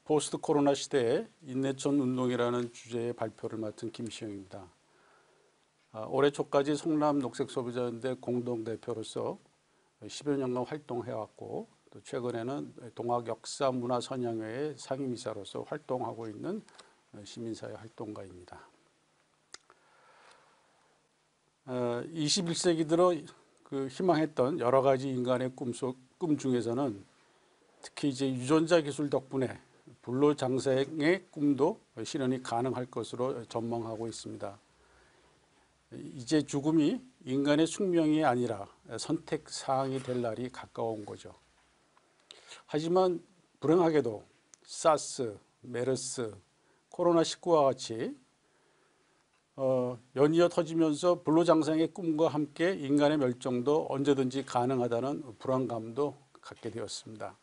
포스트 코로나 시대의 인내천 운동이라는 주제의 발표를 맡은 김시영입니다. 올해 초까지 성남 녹색소비자연대 공동대표로서 10여 년간 활동해왔고, 또 최근에는 동학역사문화선양회의 상임이사로서 활동하고 있는 시민사회 활동가입니다. 21세기 들어 희망했던 여러 가지 인간의 꿈 중에서는 특히 이제 유전자 기술 덕분에 불로장생의 꿈도 실현이 가능할 것으로 전망하고 있습니다. 이제 죽음이 인간의 숙명이 아니라 선택 사항이 될 날이 가까운 거죠. 하지만 불행하게도 사스, 메르스, 코로나19와 같이 연이어 터지면서 불로장생의 꿈과 함께 인간의 멸종도 언제든지 가능하다는 불안감도 갖게 되었습니다.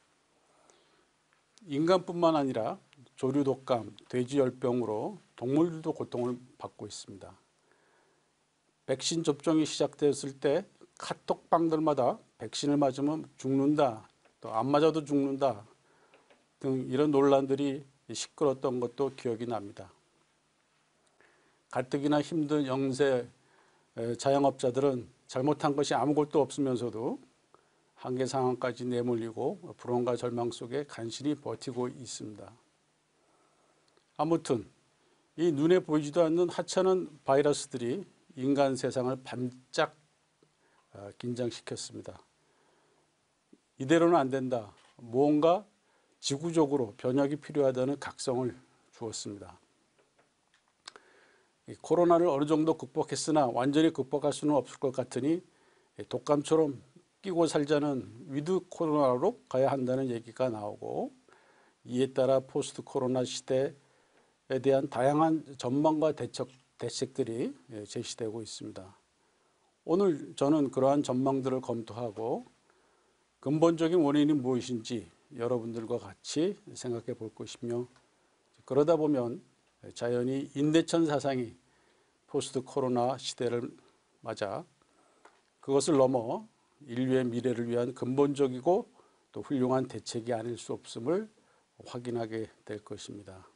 인간뿐만 아니라 조류 독감, 돼지 열병으로 동물들도 고통을 받고 있습니다. 백신 접종이 시작되었을 때 카톡방들마다 백신을 맞으면 죽는다, 또 안 맞아도 죽는다 등 이런 논란들이 시끄러웠던 것도 기억이 납니다. 가뜩이나 힘든 영세 자영업자들은 잘못한 것이 아무것도 없으면서도 한계 상황까지 내몰리고 불안과 절망 속에 간신히 버티고 있습니다. 아무튼 이 눈에 보이지도 않는 하찮은 바이러스들이 인간 세상을 반짝 긴장시켰습니다. 이대로는 안 된다. 무언가 지구적으로 변혁이 필요하다는 각성을 주었습니다. 코로나를 어느 정도 극복했으나 완전히 극복할 수는 없을 것 같으니 독감처럼 끼고 살자는 위드 코로나로 가야 한다는 얘기가 나오고, 이에 따라 포스트 코로나 시대에 대한 다양한 전망과 대책들이 제시되고 있습니다. 오늘 저는 그러한 전망들을 검토하고 근본적인 원인이 무엇인지 여러분들과 같이 생각해 볼 것이며, 그러다 보면 자연히 인내천 사상이 포스트 코로나 시대를 맞아 그것을 넘어 인류의 미래를 위한 근본적이고 또 훌륭한 대책이 아닐 수 없음을 확인하게 될 것입니다.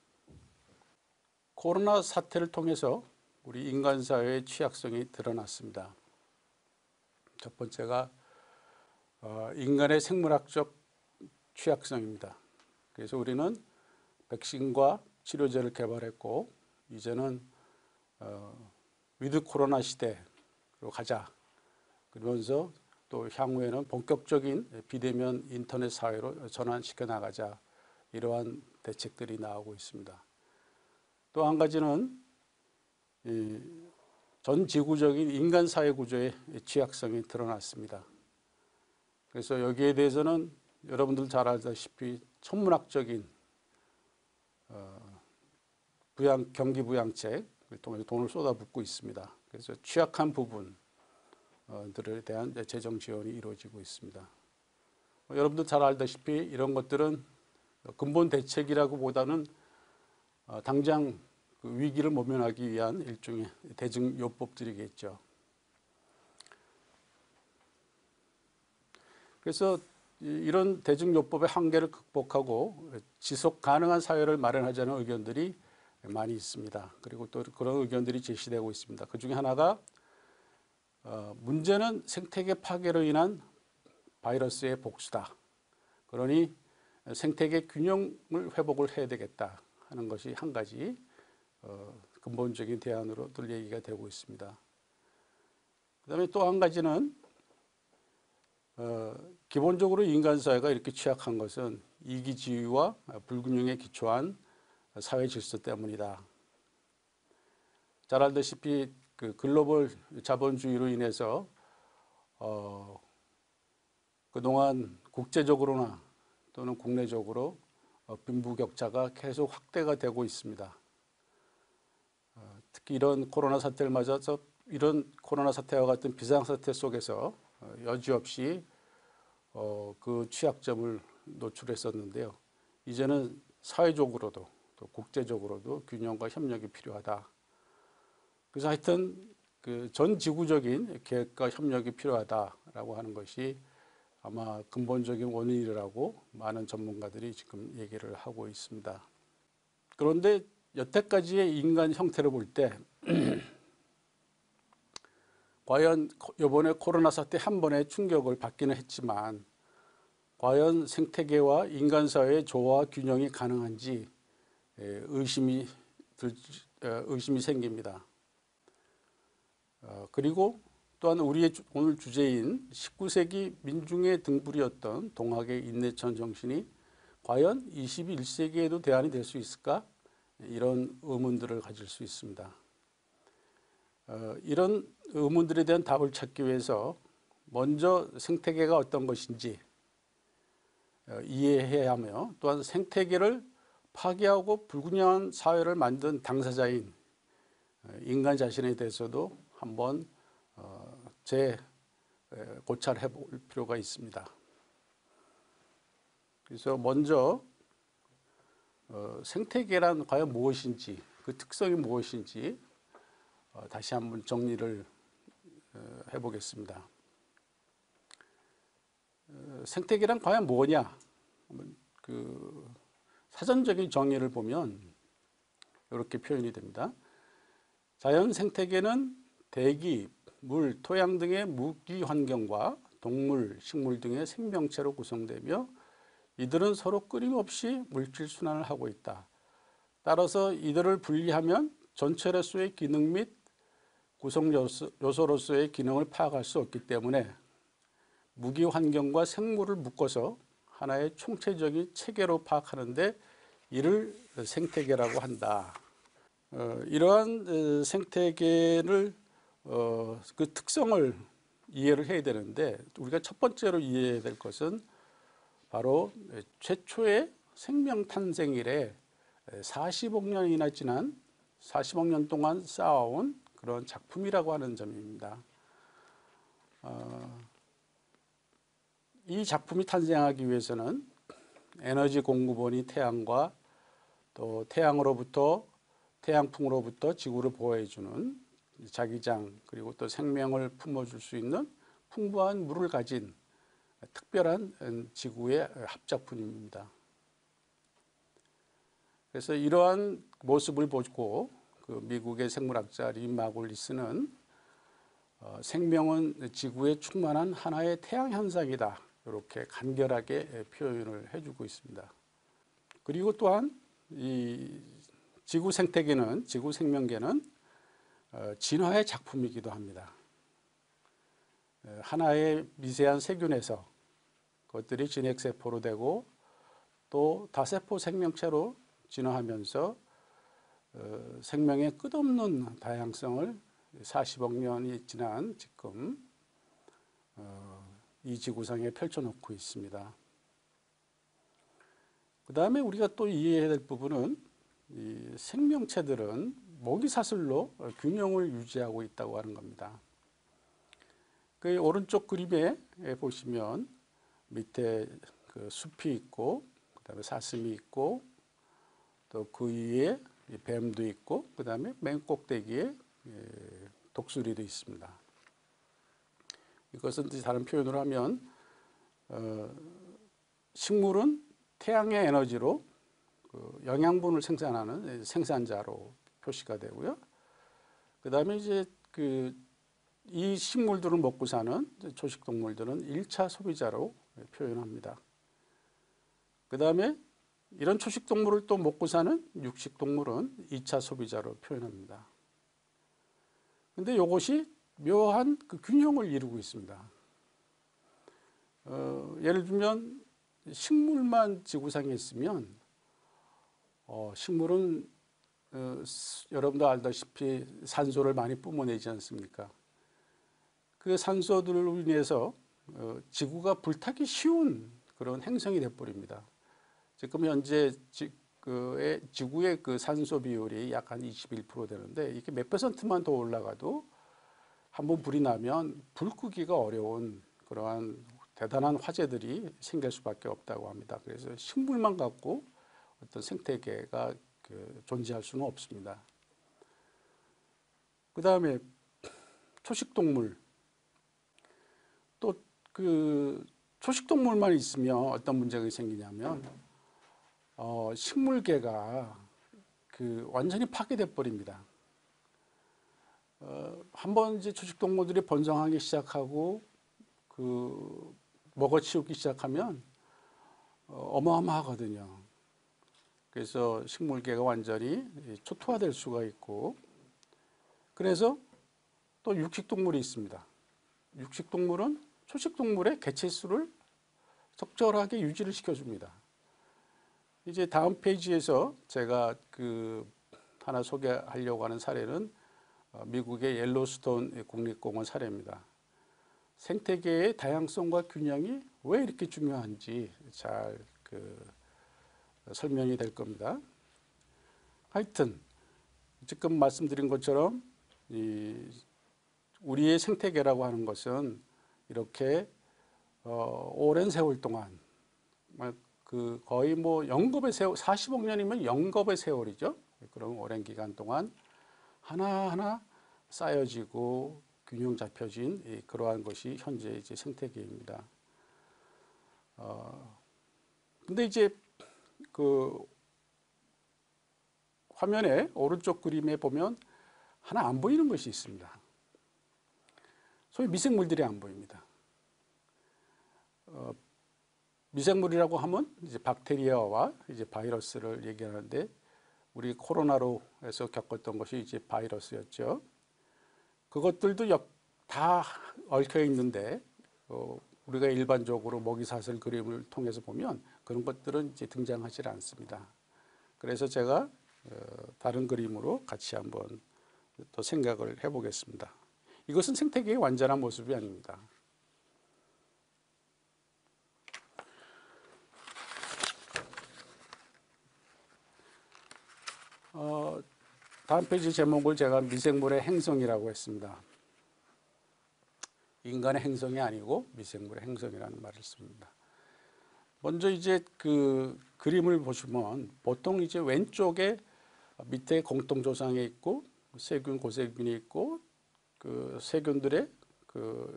코로나 사태를 통해서 우리 인간 사회의 취약성이 드러났습니다. 첫 번째가 인간의 생물학적 취약성입니다. 그래서 우리는 백신과 치료제를 개발했고, 이제는 위드 코로나 시대로 가자. 그러면서 또 향후에는 본격적인 비대면 인터넷 사회로 전환시켜 나가자, 이러한 대책들이 나오고 있습니다. 또 한 가지는 전 지구적인 인간 사회 구조의 취약성이 드러났습니다. 그래서 여기에 대해서는 여러분들 잘 알다시피 천문학적인 경기부양책을 통해서 돈을 쏟아붓고 있습니다. 그래서 취약한 부분 들에 대한 재정 지원이 이루어지고 있습니다. 여러분도 잘 알다시피 이런 것들은 근본 대책이라고 보다는 당장 그 위기를 모면하기 위한 일종의 대증요법들이겠죠. 그래서 이런 대증요법의 한계를 극복하고 지속 가능한 사회를 마련하자는 의견들이 많이 있습니다. 그리고 또 그런 의견들이 제시되고 있습니다. 그 중에 하나가 문제는 생태계 파괴로 인한 바이러스의 복수다. 그러니 생태계 균형을 회복을 해야 되겠다 하는 것이 한 가지 근본적인 대안으로들 얘기가 되고 있습니다. 그 다음에 또 한 가지는 기본적으로 인간 사회가 이렇게 취약한 것은 이기주의와 불균형에 기초한 사회 질서 때문이다. 잘 알다시피 그 글로벌 자본주의로 인해서 그동안 국제적으로나 또는 국내적으로 빈부격차가 계속 확대가 되고 있습니다. 특히 이런 코로나 사태를 맞아서 이런 코로나 사태와 같은 비상사태 속에서 여지없이 그 취약점을 노출했었는데요. 이제는 사회적으로도 또 국제적으로도 균형과 협력이 필요하다. 그래서 하여튼 그 전 지구적인 계획과 협력이 필요하다라고 하는 것이 아마 근본적인 원인이라고 많은 전문가들이 지금 얘기를 하고 있습니다. 그런데 여태까지의 인간 형태를 볼 때 과연 이번에 코로나 사태 한 번에 충격을 받기는 했지만 과연 생태계와 인간 사회의 조화 균형이 가능한지 의심이 생깁니다. 그리고 또한 우리의 오늘 주제인 19세기 민중의 등불이었던 동학의 인내천 정신이 과연 21세기에도 대안이 될 수 있을까? 이런 의문들을 가질 수 있습니다. 이런 의문들에 대한 답을 찾기 위해서 먼저 생태계가 어떤 것인지 이해해야 하며 또한 생태계를 파괴하고 불균형한 사회를 만든 당사자인 인간 자신에 대해서도 한번 고찰해 볼 필요가 있습니다. 그래서 먼저 생태계란 과연 무엇인지, 그 특성이 무엇인지 다시 한번 정리를 해보겠습니다. 생태계란 과연 뭐냐? 그 사전적인 정의를 보면 이렇게 표현이 됩니다. 자연 생태계는 대기, 물, 토양 등의 무기 환경과 동물, 식물 등의 생명체로 구성되며 이들은 서로 끊임없이 물질 순환을 하고 있다. 따라서 이들을 분리하면 전체로서의 기능 및 구성 요소로서의 기능을 파악할 수 없기 때문에 무기 환경과 생물을 묶어서 하나의 총체적인 체계로 파악하는데 이를 생태계라고 한다. 이러한 생태계를 그 특성을 이해를 해야 되는데 우리가 첫 번째로 이해해야 될 것은 바로 최초의 생명 탄생 이래 40억 년이나 지난 40억 년 동안 쌓아온 그런 작품이라고 하는 점입니다. 이 작품이 탄생하기 위해서는 에너지 공급원이 태양과 또 태양풍으로부터 지구를 보호해주는 자기장 그리고 또 생명을 품어줄 수 있는 풍부한 물을 가진 특별한 지구의 합작품입니다. 그래서 이러한 모습을 보고 그 미국의 생물학자 린 마골리스는 생명은 지구에 충만한 하나의 태양 현상이다. 이렇게 간결하게 표현을 해주고 있습니다. 그리고 또한 이 지구 생태계는, 지구 생명계는 진화의 작품이기도 합니다. 하나의 미세한 세균에서 그것들이 진핵세포로 되고 또 다세포 생명체로 진화하면서 생명의 끝없는 다양성을 40억 년이 지난 지금 이 지구상에 펼쳐놓고 있습니다. 그 다음에 우리가 또 이해해야 될 부분은 이 생명체들은 먹이사슬로 균형을 유지하고 있다고 하는 겁니다. 그 오른쪽 그림에 보시면 밑에 그 숲이 있고 그 다음에 사슴이 있고 또 그 위에 뱀도 있고 그 다음에 맨 꼭대기에 독수리도 있습니다. 이것은 다른 표현으로 하면 식물은 태양의 에너지로 그 영양분을 생산하는 생산자로 표시가 되고요. 그 다음에 이제 이 식물들을 먹고 사는 초식 동물들은 1차 소비자로 표현합니다. 그 다음에 이런 초식 동물을 또 먹고 사는 육식 동물은 2차 소비자로 표현합니다. 근데 이것이 묘한 그 균형을 이루고 있습니다. 예를 들면 식물만 지구상에 있으면 식물은 여러분도 알다시피 산소를 많이 뿜어내지 않습니까? 그 산소들로 인해서 지구가 불타기 쉬운 그런 행성이 되어버립니다. 지금 현재 지구의 그 산소 비율이 약 한 21% 되는데 이게 몇 %만 더 올라가도 한번 불이 나면 불 끄기가 어려운 그러한 대단한 화재들이 생길 수밖에 없다고 합니다. 그래서 식물만 갖고 어떤 생태계가 존재할 수는 없습니다. 그 다음에 초식동물 또 그 초식동물만 있으면 어떤 문제가 생기냐면 식물계가 완전히 파괴돼 버립니다. 한번 이제 초식동물들이 번성하기 시작하고 먹어치우기 시작하면 어마어마하거든요. 그래서 식물계가 완전히 초토화될 수가 있고, 그래서 또 육식동물이 있습니다. 육식동물은 초식동물의 개체수를 적절하게 유지를 시켜줍니다. 이제 다음 페이지에서 제가 하나 소개하려고 하는 사례는 미국의 옐로스톤 국립공원 사례입니다. 생태계의 다양성과 균형이 왜 이렇게 중요한지 잘 설명이 될 겁니다. 하여튼 지금 말씀드린 것처럼 우리의 생태계라고 하는 것은 이렇게 오랜 세월 동안 거의 영겁의 세월, 40억 년이면 영겁의 세월이죠. 그런 오랜 기간 동안 하나하나 쌓여지고 균형 잡혀진 그러한 것이 현재 이제 생태계입니다. 근데 이제 화면에 오른쪽 그림에 보면 하나 안 보이는 것이 있습니다. 소위 미생물들이 안 보입니다. 미생물이라고 하면 이제 박테리아와 이제 바이러스를 얘기하는데, 우리 코로나로 해서 겪었던 것이 이제 바이러스였죠. 그것들도 다 얽혀 있는데 우리가 일반적으로 먹이사슬 그림을 통해서 보면 그런 것들은 이제 등장하지 않습니다. 그래서 제가 다른 그림으로 같이 한번 또 생각을 해보겠습니다. 이것은 생태계의 완전한 모습이 아닙니다. 다음 페이지 제목을 제가 미생물의 행성이라고 했습니다. 인간의 행성이 아니고 미생물의 행성이라는 말을 씁니다. 먼저 이제 그림을 보시면 보통 이제 왼쪽에 밑에 공통조상에 있고 세균, 고세균이 있고 세균들의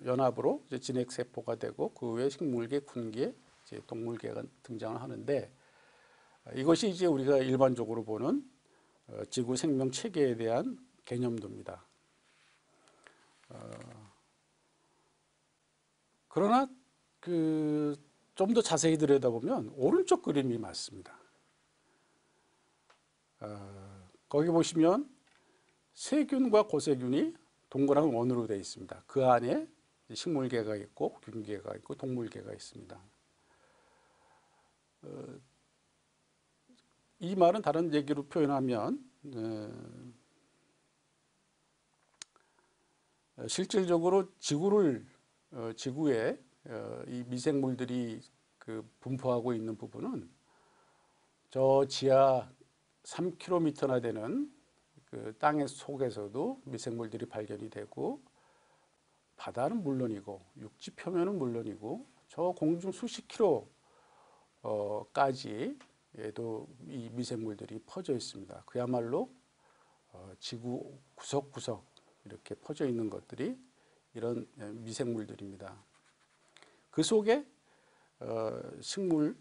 연합으로 이제 진핵세포가 되고 그 외에 식물계, 군계, 이제 동물계가 등장을 하는데, 이것이 이제 우리가 일반적으로 보는 지구 생명 체계에 대한 개념도입니다. 그러나 좀 더 자세히 들여다보면 오른쪽 그림이 맞습니다. 거기 보시면 세균과 고세균이 동그란 원으로 되어 있습니다. 그 안에 식물계가 있고 균계가 있고 동물계가 있습니다. 이 말은 다른 얘기로 표현하면 실질적으로 지구에 이 미생물들이 분포하고 있는 부분은 저 지하 3km나 되는 땅의 속에서도 미생물들이 발견이 되고, 바다는 물론이고 육지 표면은 물론이고 저 공중 수십 킬로까지에도 이 미생물들이 퍼져 있습니다. 그야말로 지구 구석구석 이렇게 퍼져 있는 것들이 이런 미생물들입니다. 그 속에 식물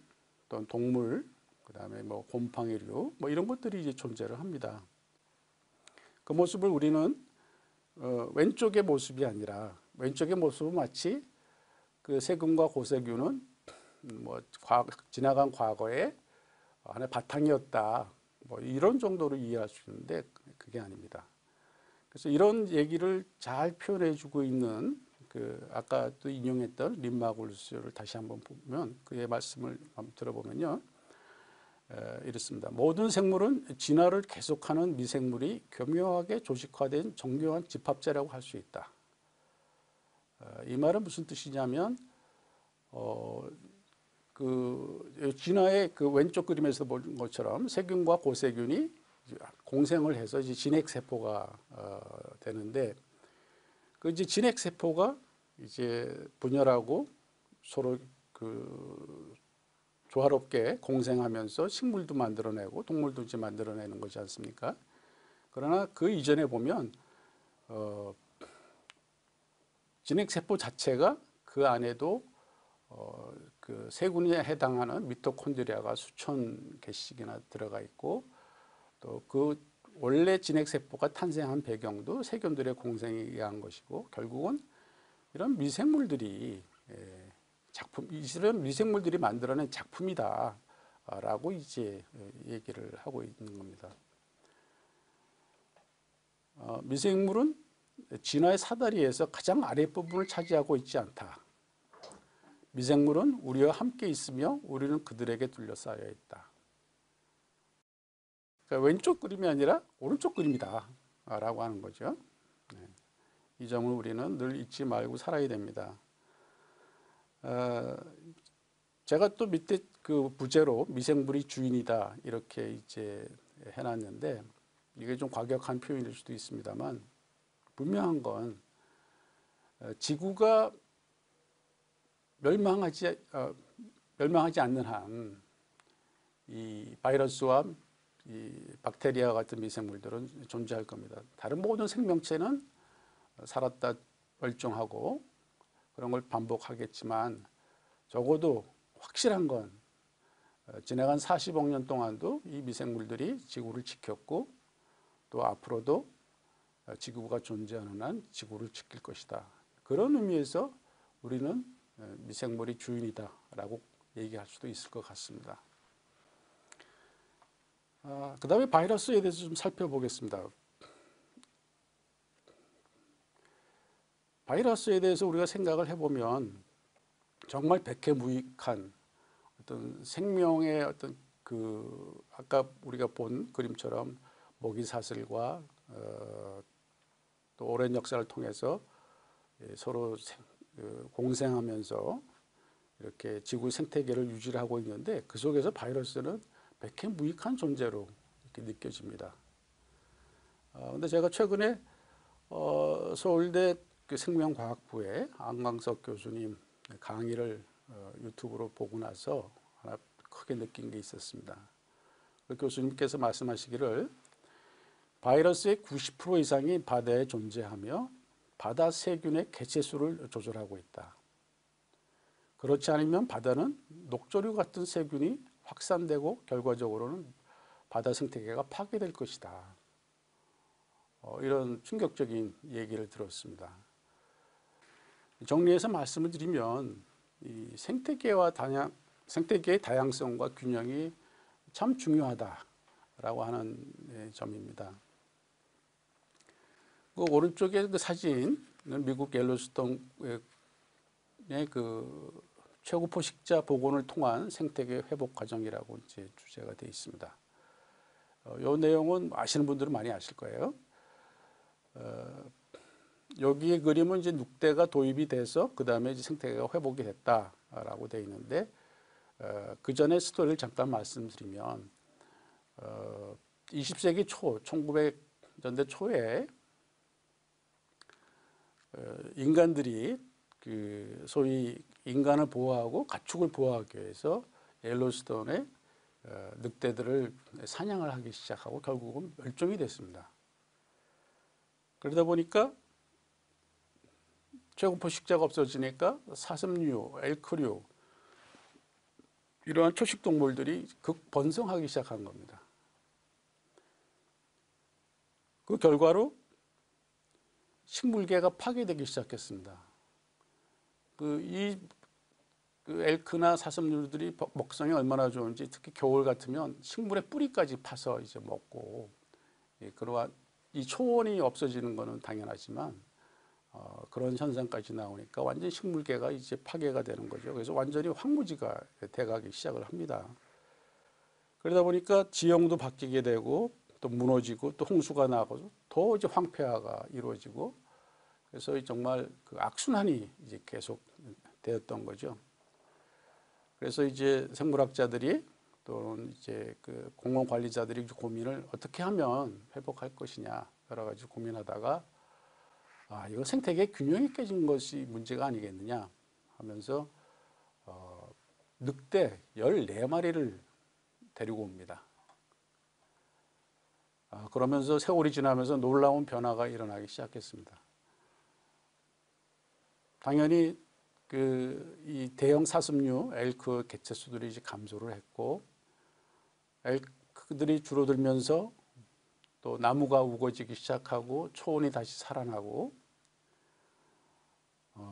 또는 동물, 그다음에 곰팡이류 이런 것들이 이제 존재를 합니다. 그 모습을 우리는 왼쪽의 모습이 아니라, 왼쪽의 모습은 마치 세균과 고세균은 지나간 과거에 하나의 바탕이었다, 이런 정도로 이해할 수 있는데 그게 아닙니다. 그래서 이런 얘기를 잘 표현해주고 있는 아까 또 인용했던 린마골스를 다시 한번 보면, 그의 말씀을 들어보면요, 이렇습니다. 모든 생물은 진화를 계속하는 미생물이 교묘하게 조직화된 정교한 집합체라고 할 수 있다. 이 말은 무슨 뜻이냐면 진화의 왼쪽 그림에서 본 것처럼 세균과 고세균이 공생을 해서 이제 진핵세포가 되는데, 이제 진핵세포가 이제 분열하고 서로 조화롭게 공생하면서 식물도 만들어내고 동물도 이제 만들어내는 거지 않습니까? 그러나 그 이전에 보면 진핵세포 자체가 그 안에도 그 세균에 해당하는 미토콘드리아가 수천 개씩이나 들어가 있고 또 그 원래 진핵세포가 탄생한 배경도 세균들의 공생에 의한 것이고 결국은 이런 미생물들이 이런 미생물들이 만들어낸 작품이다라고 이제 얘기를 하고 있는 겁니다. 미생물은 진화의 사다리에서 가장 아랫부분을 차지하고 있지 않다. 미생물은 우리와 함께 있으며 우리는 그들에게 둘러싸여 있다. 그러니까 왼쪽 그림이 아니라 오른쪽 그림이다 라고 하는 거죠. 이 점을 우리는 늘 잊지 말고 살아야 됩니다. 제가 또 밑에 그 부제로 미생물이 주인이다 이렇게 이제 해놨는데 이게 좀 과격한 표현일 수도 있습니다만 분명한 건 지구가 멸망하지 않는 한 이 바이러스와 이 박테리아 같은 미생물들은 존재할 겁니다. 다른 모든 생명체는 살았다 멸종하고 그런 걸 반복하겠지만 적어도 확실한 건 지나간 40억 년 동안도 이 미생물들이 지구를 지켰고 또 앞으로도 지구가 존재하는 한 지구를 지킬 것이다. 그런 의미에서 우리는 미생물이 주인이다 라고 얘기할 수도 있을 것 같습니다. 그 다음에 바이러스에 대해서 좀 살펴보겠습니다. 바이러스에 대해서 우리가 생각을 해보면 정말 백해무익한 어떤 생명의 어떤 그 아까 우리가 본 그림처럼 모기사슬과 또 오랜 역사를 통해서 서로 공생하면서 이렇게 지구 생태계를 유지를 하고 있는데 그 속에서 바이러스는 백해무익한 존재로 이렇게 느껴집니다. 근데 제가 최근에 서울대 그 생명과학부의 안광석 교수님 강의를 유튜브로 보고 나서 하나 크게 느낀 게 있었습니다. 그 교수님께서 말씀하시기를 바이러스의 90% 이상이 바다에 존재하며 바다 세균의 개체수를 조절하고 있다. 그렇지 않으면 바다는 녹조류 같은 세균이 확산되고 결과적으로는 바다 생태계가 파괴될 것이다. 이런 충격적인 얘기를 들었습니다. 정리해서 말씀을 드리면 이 생태계의 다양성과 균형이 참 중요하다라고 하는 점입니다. 그 오른쪽에 그 사진은 미국 옐로스톤의 그 최고 포식자 복원을 통한 생태계 회복 과정이라고 이제 주제가 되어 있습니다. 이 내용은 아시는 분들은 많이 아실 거예요. 여기에 그림은 이제 늑대가 도입이 돼서 그 다음에 이제 생태계가 회복이 됐다라고 되어 있는데 그 전에 스토리를 잠깐 말씀드리면 20세기 초, 1900년대 초에 인간들이 그 소위 인간을 보호하고 가축을 보호하기 위해서 옐로스톤의 늑대들을 사냥을 하기 시작하고 결국은 멸종이 됐습니다. 그러다 보니까 최고 포식자가 없어지니까 사슴류, 엘크류 이러한 초식 동물들이 극번성하기 시작한 겁니다. 그 결과로 식물계가 파괴되기 시작했습니다. 그 엘크나 사슴류들이 먹성이 얼마나 좋은지 특히 겨울 같으면 식물의 뿌리까지 파서 이제 먹고 그러한 이 초원이 없어지는 것은 당연하지만 그런 현상까지 나오니까 완전 식물계가 이제 파괴가 되는 거죠. 그래서 완전히 황무지가 돼가기 시작을 합니다. 그러다 보니까 지형도 바뀌게 되고 또 무너지고 또 홍수가 나고 더 이제 황폐화가 이루어지고 그래서 정말 그 악순환이 이제 계속 되었던 거죠. 그래서 이제 생물학자들이 또는 이제 그 공원관리자들이 고민을 어떻게 하면 회복할 것이냐 여러 가지 고민하다가 이거 생태계 균형이 깨진 것이 문제가 아니겠느냐 하면서 늑대 14마리를 데리고 옵니다. 그러면서 세월이 지나면서 놀라운 변화가 일어나기 시작했습니다. 당연히 이 대형 사슴류 엘크 개체수들이 이제 감소를 했고, 엘크들이 줄어들면서 또 나무가 우거지기 시작하고 초원이 다시 살아나고,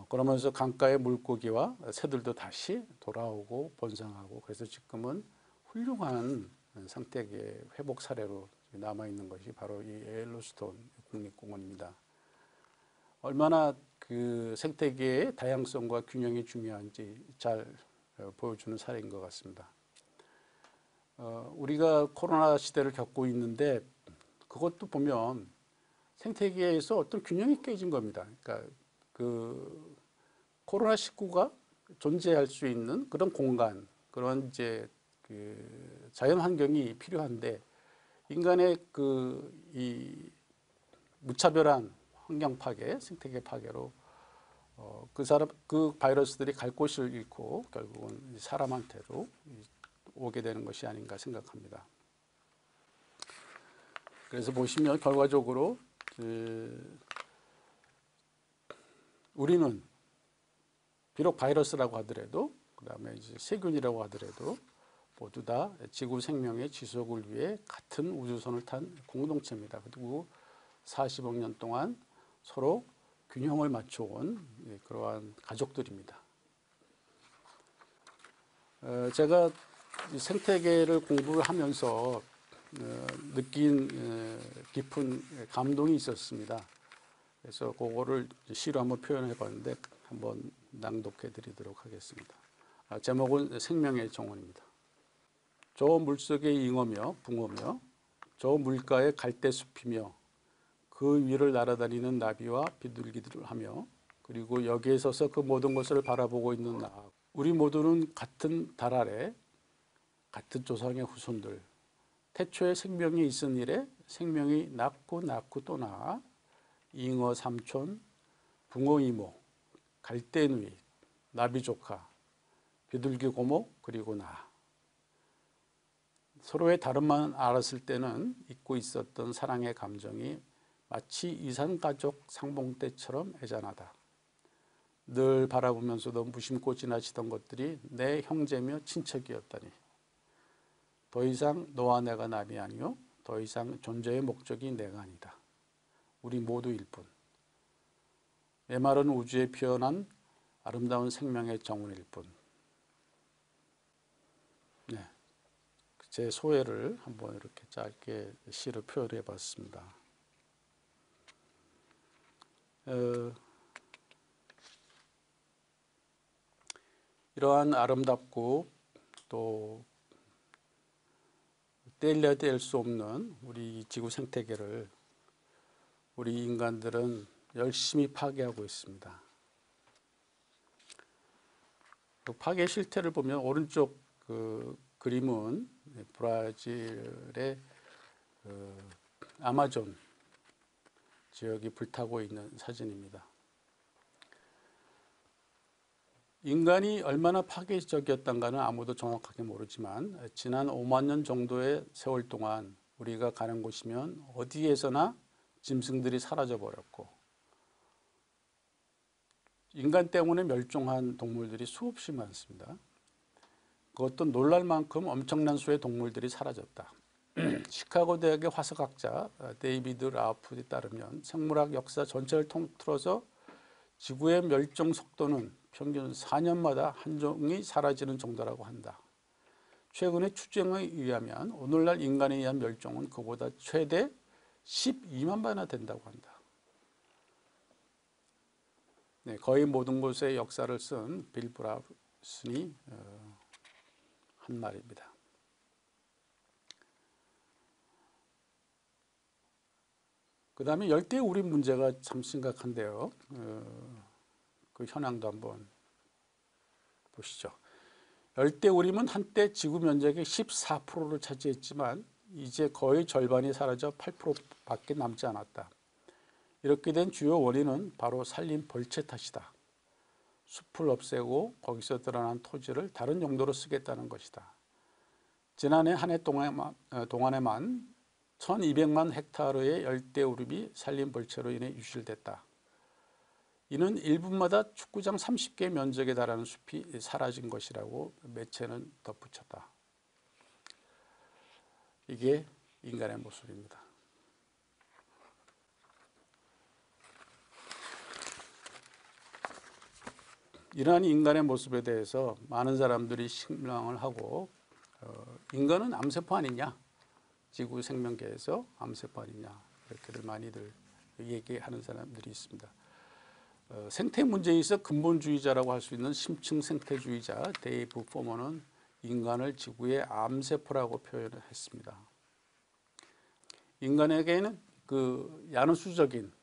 그러면서 강가의 물고기와 새들도 다시 돌아오고 번성하고, 그래서 지금은 훌륭한 생태계 회복 사례로 남아있는 것이 바로 이 옐로스톤 국립공원입니다. 얼마나 그 생태계의 다양성과 균형이 중요한지 잘 보여주는 사례인 것 같습니다. 우리가 코로나 시대를 겪고 있는데, 그것도 보면 생태계에서 어떤 균형이 깨진 겁니다. 그러니까 그 코로나19가 존재할 수 있는 그런 공간, 그런 이제 그 자연 환경이 필요한데, 인간의 이 무차별한 환경 파괴, 생태계 파괴로 그 바이러스들이 갈 곳을 잃고 결국은 사람한테도 오게 되는 것이 아닌가 생각합니다. 그래서 보시면 결과적으로 우리는 비록 바이러스라고 하더라도, 그 다음에 이제 세균이라고 하더라도 모두 다 지구 생명의 지속을 위해 같은 우주선을 탄 공동체입니다. 그리고 40억 년 동안 서로 균형을 맞춰온 그러한 가족들입니다. 제가 생태계를 공부를 하면서 느낀 깊은 감동이 있었습니다. 그래서 그거를 시로 한번 표현해 봤는데 한번 낭독해 드리도록 하겠습니다. 제목은 생명의 정원입니다. 저 물속의 잉어며 붕어며 저 물가의 갈대숲이며 그 위를 날아다니는 나비와 비둘기들을 하며, 그리고 여기에 서서 그 모든 것을 바라보고 있는 나, 우리 모두는 같은 달 아래 같은 조상의 후손들, 태초에 생명이 있은 이래 생명이 낳고 또 낳아 잉어 삼촌, 붕어 이모, 갈대 누이, 나비 조카, 비둘기 고모, 그리고 나. 서로의 다름만 알았을 때는 잊고 있었던 사랑의 감정이 마치 이산가족 상봉 때처럼 애잔하다. 늘 바라보면서도 무심코 지나치던 것들이 내 형제며 친척이었다니. 더 이상 너와 내가 남이 아니요, 더 이상 존재의 목적이 내가 아니다. 우리 모두일 뿐. 메마른 우주에 피어난 아름다운 생명의 정원일 뿐. 네, 제 소회를 한번 이렇게 짧게 시로 표현해 봤습니다. 이러한 아름답고 또 떼려야 뗄 수 없는 우리 지구 생태계를 우리 인간들은 열심히 파괴하고 있습니다. 그 파괴 실태를 보면 오른쪽 그 그림은 브라질의 아마존 지역이 불타고 있는 사진입니다. 인간이 얼마나 파괴적이었던가는 아무도 정확하게 모르지만, 지난 5만 년 정도의 세월 동안 우리가 가는 곳이면 어디에서나 짐승들이 사라져 버렸고, 인간 때문에 멸종한 동물들이 수없이 많습니다. 그것도 놀랄 만큼 엄청난 수의 동물들이 사라졌다. 시카고 대학의 화석학자 데이비드 라우프에 따르면 생물학 역사 전체를 통틀어서 지구의 멸종 속도는 평균 4년마다 한 종이 사라지는 정도라고 한다. 최근의 추정에 의하면 오늘날 인간에 의한 멸종은 그보다 최대 12만 배나 된다고 한다. 네, 거의 모든 곳의 역사를 쓴 빌 브라우슨이 한 말입니다. 그 다음에 열대우림 문제가 참 심각한데요. 그 현황도 한번 보시죠. 열대우림은 한때 지구 면적의 14%를 차지했지만 이제 거의 절반이 사라져 8%밖에 남지 않았다. 이렇게 된 주요 원인은 바로 산림 벌채 탓이다. 숲을 없애고 거기서 드러난 토지를 다른 용도로 쓰겠다는 것이다. 지난해 한 해 동안에만 1200만 헥타르의 열대우림이 산림 벌채로 인해 유실됐다. 이는 1분마다 축구장 30개 면적에 달하는 숲이 사라진 것이라고 매체는 덧붙였다. 이게 인간의 모습입니다. 이러한 인간의 모습에 대해서 많은 사람들이 실망을 하고 인간은 암세포 아니냐, 지구 생명계에서 암세포 아니냐 이렇게들 많이들 얘기하는 사람들이 있습니다. 생태 문제에 있어 근본주의자라고 할 수 있는 심층 생태주의자 데이브 포머는 인간을 지구의 암세포라고 표현을 했습니다. 인간에게는 그 야누수적인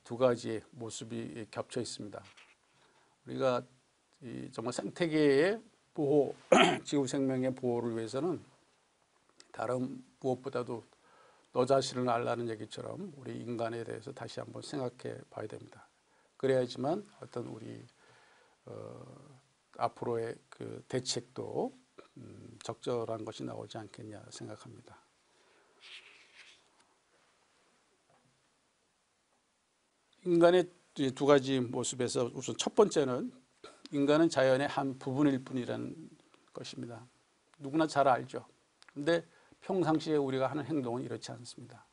두 가지의 모습이 겹쳐 있습니다. 우리가 정말 생태계의 보호, 지구 생명의 보호를 위해서는 다른 무엇보다도 너 자신을 알라는 얘기처럼 우리 인간에 대해서 다시 한번 생각해 봐야 됩니다. 그래야지만 어떤 우리 앞으로의 그 대책도 적절한 것이 나오지 않겠냐 생각합니다. 인간의 두 가지 모습에서 우선 첫 번째는 인간은 자연의 한 부분일 뿐이라는 것입니다. 누구나 잘 알죠. 근데 평상시에 우리가 하는 행동은 이렇지 않습니다.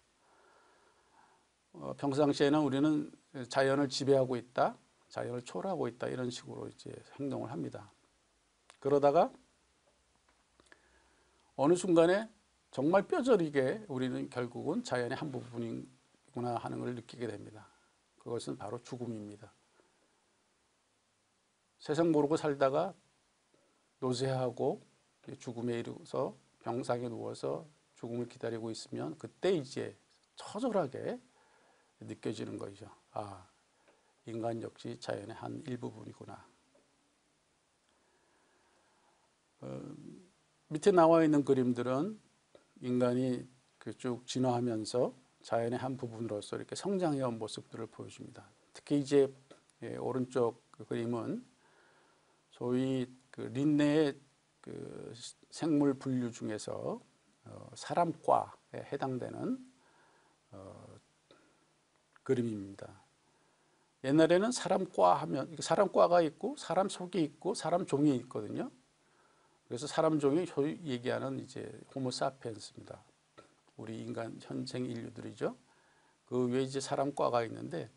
평상시에는 우리는 자연을 지배하고 있다, 자연을 초월하고 있다 이런 식으로 이제 행동을 합니다. 그러다가 어느 순간에 정말 뼈저리게 우리는 결국은 자연의 한 부분이구나 하는 걸 느끼게 됩니다. 그것은 바로 죽음입니다. 세상 모르고 살다가 노쇠하고 죽음에 이르러서 병상에 누워서 죽음을 기다리고 있으면 그때 이제 처절하게 느껴지는 거죠. 아, 인간 역시 자연의 한 일부분이구나. 밑에 나와 있는 그림들은 인간이 쭉 진화하면서 자연의 한 부분으로서 이렇게 성장해온 모습들을 보여줍니다. 특히 이제 오른쪽 그 그림은 소위 그 린네의 그 생물 분류 중에서 사람과에 해당되는 그림입니다. 옛날에는 사람과 하면 사람과가 있고 사람 속이 있고 사람 종이 있거든요. 그래서 사람 종이 소위 얘기하는 이제 호모사피엔스입니다. 우리 인간 현생 인류들이죠. 그 외에 이제 사람과가 있는데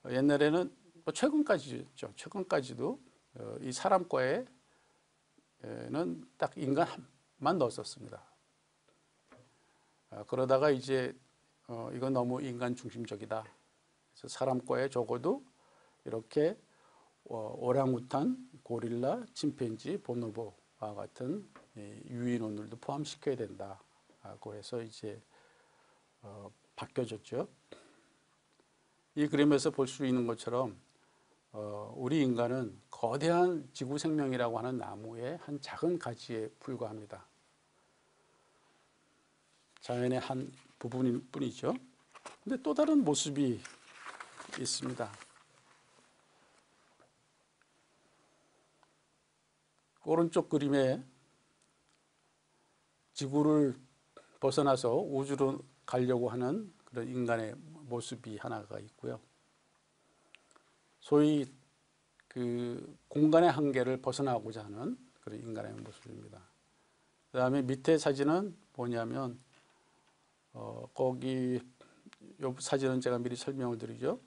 옛날에는 최근까지죠. 최근까지도 이 사람과에는 딱 인간만 넣었었습니다. 그러다가 이제 이건 너무 인간 중심적이다. 그래서 사람과에 적어도 이렇게 오랑우탄, 고릴라, 침팬지, 보노보와 같은 유인원들도 포함시켜야 된다. 그래서 이제 바뀌어졌죠. 이 그림에서 볼 수 있는 것처럼 우리 인간은 거대한 지구 생명이라고 하는 나무의 한 작은 가지에 불과합니다. 자연의 한 부분일 뿐이죠. 근데 또 다른 모습이 있습니다. 오른쪽 그림에 지구를 벗어나서 우주로 가려고 하는 그런 인간의 모습이 하나가 있고요. 소위 그 공간의 한계를 벗어나고자 하는 그런 인간의 모습입니다. 그 다음에 밑에 사진은 뭐냐면 거기 이 사진은 제가 미리 설명을 드리죠.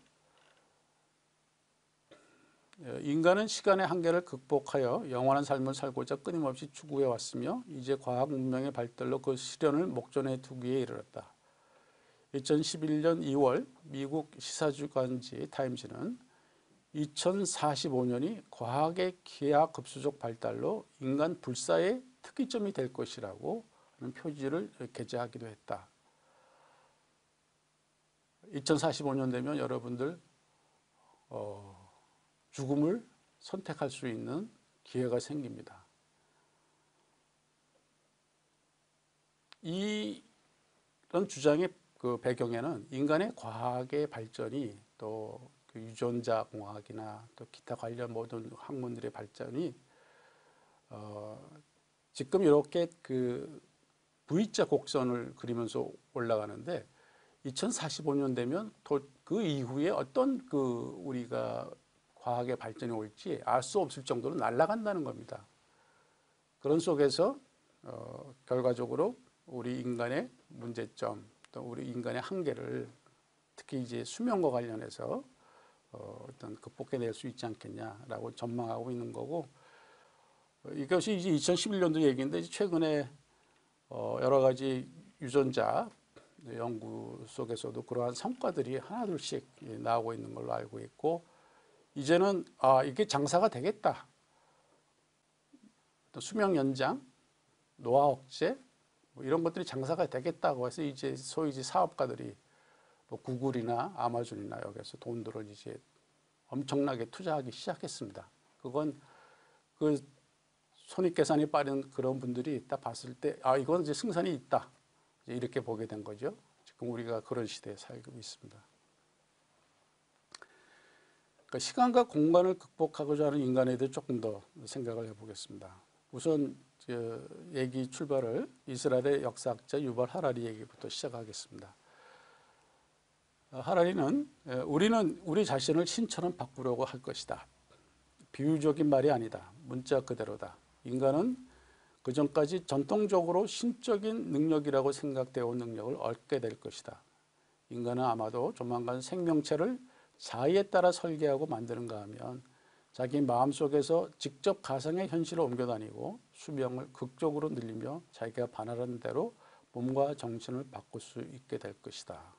인간은 시간의 한계를 극복하여 영원한 삶을 살고자 끊임없이 추구해 왔으며 이제 과학 문명의 발달로 그 실현을 목전에 두기에 이르렀다. 2011년 2월 미국 시사주간지 타임즈는 2045년이 과학의 기하급수적 발달로 인간 불사의 특이점이 될 것이라고 하는 표지를 게재하기도 했다. 2045년 되면 여러분들 죽음을 선택할 수 있는 기회가 생깁니다. 이런 주장의 그 배경에는 인간의 과학의 발전이 또 그 유전자 공학이나 또 기타 관련 모든 학문들의 발전이 지금 이렇게 그 V자 곡선을 그리면서 올라가는데 2045년 되면 그 이후에 어떤 우리가 과학의 발전이 올지 알 수 없을 정도로 날아간다는 겁니다. 그런 속에서 결과적으로 우리 인간의 문제점, 또 우리 인간의 한계를 특히 이제 수명과 관련해서 어떤 극복해낼 수 있지 않겠냐라고 전망하고 있는 거고, 이것이 이제 2011년도 얘기인데 최근에 여러 가지 유전자 연구 속에서도 그러한 성과들이 하나둘씩 나오고 있는 걸로 알고 있고, 이제는 이게 장사가 되겠다. 또 수명 연장, 노화 억제 뭐 이런 것들이 장사가 되겠다고 해서 이제 소위 이제 사업가들이 뭐 구글이나 아마존이나 여기서 돈들을 이제 엄청나게 투자하기 시작했습니다. 그건 그 손익계산이 빠른 그런 분들이 딱 봤을 때 이건 이제 승산이 있다, 이제 이렇게 보게 된 거죠. 지금 우리가 그런 시대에 살고 있습니다. 그러니까 시간과 공간을 극복하고자 하는 인간에 대해 조금 더 생각을 해보겠습니다. 우선 얘기 출발을 이스라엘의 역사학자 유발 하라리 얘기부터 시작하겠습니다. 하라리는 우리는 우리 자신을 신처럼 바꾸려고 할 것이다. 비유적인 말이 아니다. 문자 그대로다. 인간은 그전까지 전통적으로 신적인 능력이라고 생각되어 온 능력을 얻게 될 것이다. 인간은 아마도 조만간 생명체를 자의에 따라 설계하고 만드는가 하면 자기 마음속에서 직접 가상의 현실을 옮겨다니고 수명을 극적으로 늘리며 자기가 바라는 대로 몸과 정신을 바꿀 수 있게 될 것이다.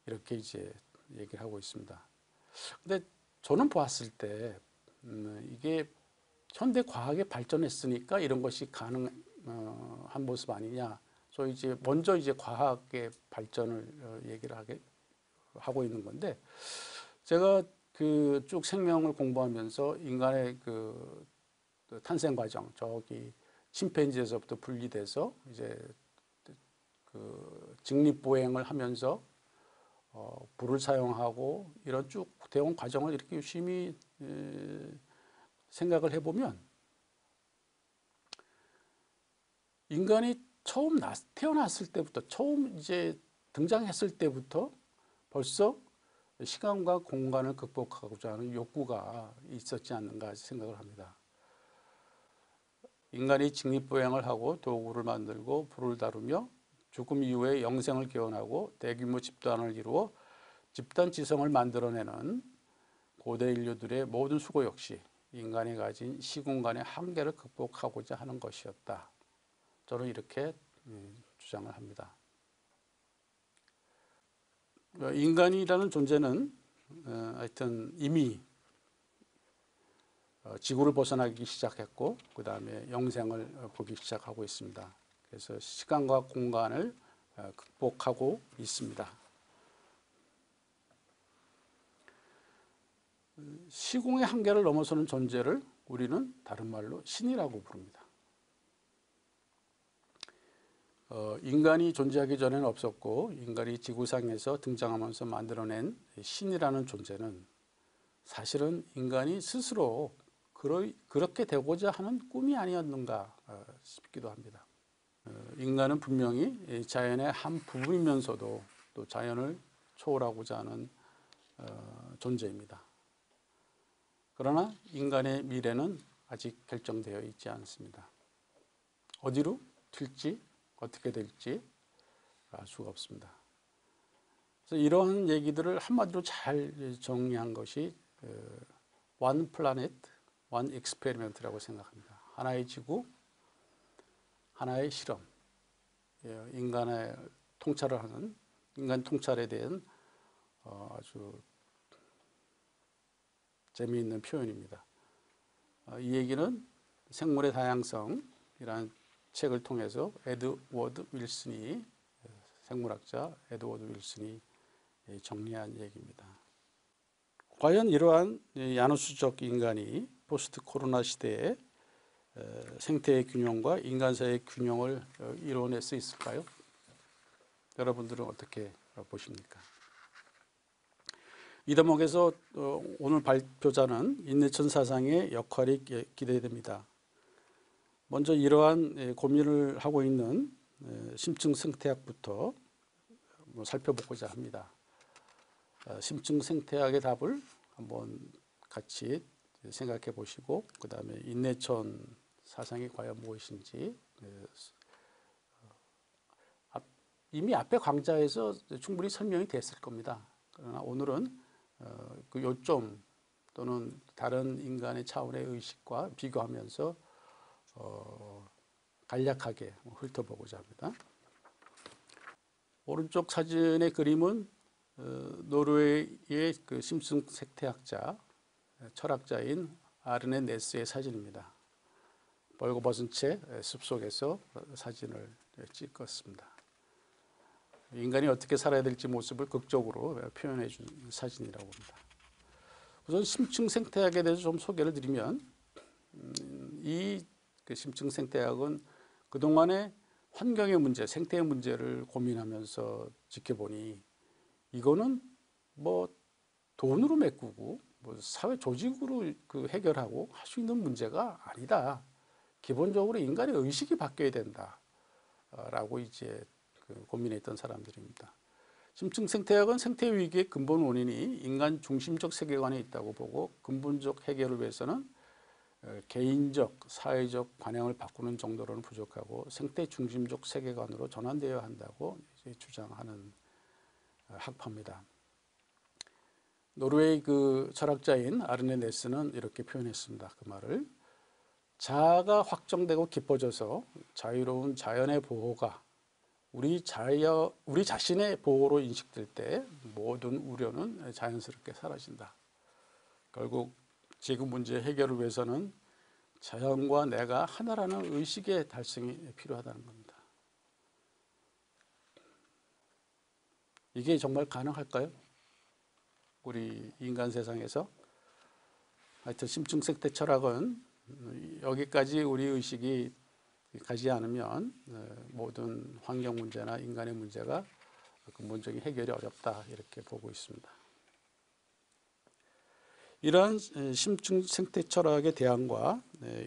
이렇게 이제 얘기를 하고 있습니다. 근데 저는 보았을 때 이게 현대 과학이 발전했으니까 이런 것이 가능한 모습 아니냐. 소위 이제 먼저 이제 과학의 발전을 얘기를 하고 있는 건데, 제가 쭉 생명을 공부하면서 인간의 그 탄생 과정, 저기 침팬지에서부터 분리돼서 이제 그 직립보행을 하면서 불을 사용하고 이런 쭉 대원 과정을 이렇게 유심히 생각을 해보면, 인간이 처음 태어났을 때부터, 처음 이제 등장했을 때부터 벌써 시간과 공간을 극복하고자 하는 욕구가 있었지 않는가 생각을 합니다. 인간이 직립보행을 하고 도구를 만들고 불을 다루며 죽음 이후에 영생을 개원하고 대규모 집단을 이루어 집단 지성을 만들어내는 고대 인류들의 모든 수고 역시 인간이 가진 시공간의 한계를 극복하고자 하는 것이었다. 저는 이렇게 주장을 합니다. 인간이라는 존재는 하여튼 이미 지구를 벗어나기 시작했고 그 다음에 영생을 보기 시작하고 있습니다. 그래서 시간과 공간을 극복하고 있습니다. 시공의 한계를 넘어서는 존재를 우리는 다른 말로 신이라고 부릅니다. 인간이 존재하기 전에는 없었고 인간이 지구상에서 등장하면서 만들어낸 신이라는 존재는 사실은 인간이 스스로 그렇게 되고자 하는 꿈이 아니었는가 싶기도 합니다. 인간은 분명히 자연의 한 부분이면서도 또 자연을 초월하고자 하는 존재입니다. 그러나 인간의 미래는 아직 결정되어 있지 않습니다. 어디로 튈지 어떻게 될지 알 수가 없습니다. 그래서 이러한 얘기들을 한마디로 잘 정리한 것이 One Planet, One Experiment라고 생각합니다. 하나의 지구, 하나의 실험, 인간의 통찰을 하는, 인간 통찰에 대한 아주 재미있는 표현입니다. 이 얘기는 생물의 다양성이라는 책을 통해서 에드워드 윌슨이, 생물학자 에드워드 윌슨이 정리한 얘기입니다. 과연 이러한 야누스적 인간이 포스트 코로나 시대에 생태의 균형과 인간사의 균형을 이뤄낼 수 있을까요? 여러분들은 어떻게 보십니까? 이 대목에서 오늘 발표자는 인내천 사상의 역할이 기대됩니다. 먼저 이러한 고민을 하고 있는 심층 생태학부터 살펴보고자 합니다. 심층 생태학의 답을 한번 같이 생각해 보시고 그 다음에 인내천 사상이 과연 무엇인지 이미 앞에 강좌에서 충분히 설명이 됐을 겁니다. 그러나 오늘은 그 요점 또는 다른 인간의 차원의 의식과 비교하면서 간략하게 훑어보고자 합니다. 오른쪽 사진의 그림은 노르웨이의 그 심층 생태학자, 철학자인 아르네 네스의 사진입니다. 벌거벗은 채 숲속에서 사진을 찍었습니다. 인간이 어떻게 살아야 될지 모습을 극적으로 표현해 준 사진이라고 합니다. 우선 심층 생태학에 대해서 좀 소개를 드리면 이 심층 생태학은 그동안의 환경의 문제, 생태의 문제를 고민하면서 지켜보니 이거는 뭐 돈으로 메꾸고 뭐 사회 조직으로 그 해결하고 할 수 있는 문제가 아니다. 기본적으로 인간의 의식이 바뀌어야 된다라고 이제 고민했던 사람들입니다. 심층 생태학은 생태 위기의 근본 원인이 인간 중심적 세계관에 있다고 보고 근본적 해결을 위해서는 개인적, 사회적 관행을 바꾸는 정도로는 부족하고 생태 중심적 세계관으로 전환되어야 한다고 주장하는 학파입니다. 노르웨이 그 철학자인 아르네 네스는 이렇게 표현했습니다. 그 말을 자아가 확정되고 깊어져서 자유로운 자연의 보호가 우리 자신의 보호로 인식될 때 모든 우려는 자연스럽게 사라진다. 결국 지금 문제 해결을 위해서는 자연과 내가 하나라는 의식의 달성이 필요하다는 겁니다. 이게 정말 가능할까요? 우리 인간 세상에서? 하여튼 심층 생태 철학은 여기까지 우리 의식이 가지 않으면 모든 환경 문제나 인간의 문제가 근본적인 해결이 어렵다 이렇게 보고 있습니다. 이러한 심층 생태 철학의 대안과